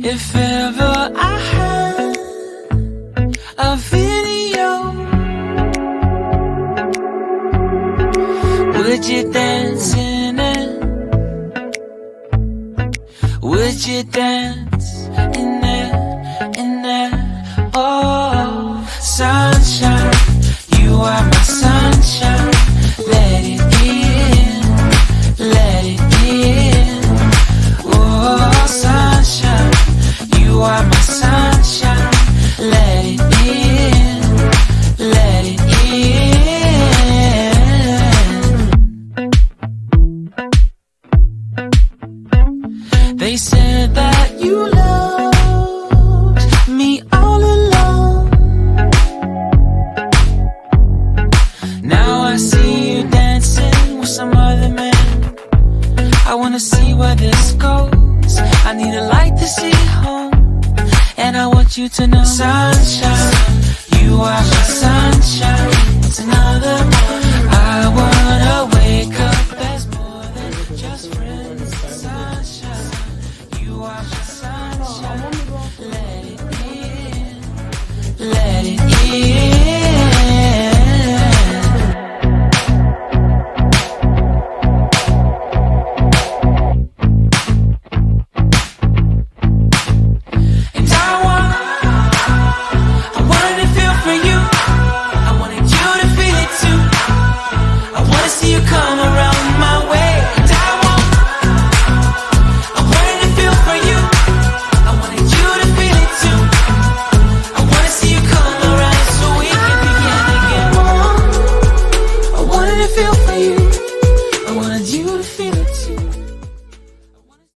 If ever I had a video, would you dance in it? Would you dance in it, in it? Oh, sunshine, you are my sunshine. Let it in, let it in. Oh, sunshine, you are my sunshine. Let it in, let it in. They said that you loved me all along. Now I see you dancing with some other man. I wanna see where this goes. I need a light to see home, and I want you to know, sunshine, you are my sunshine.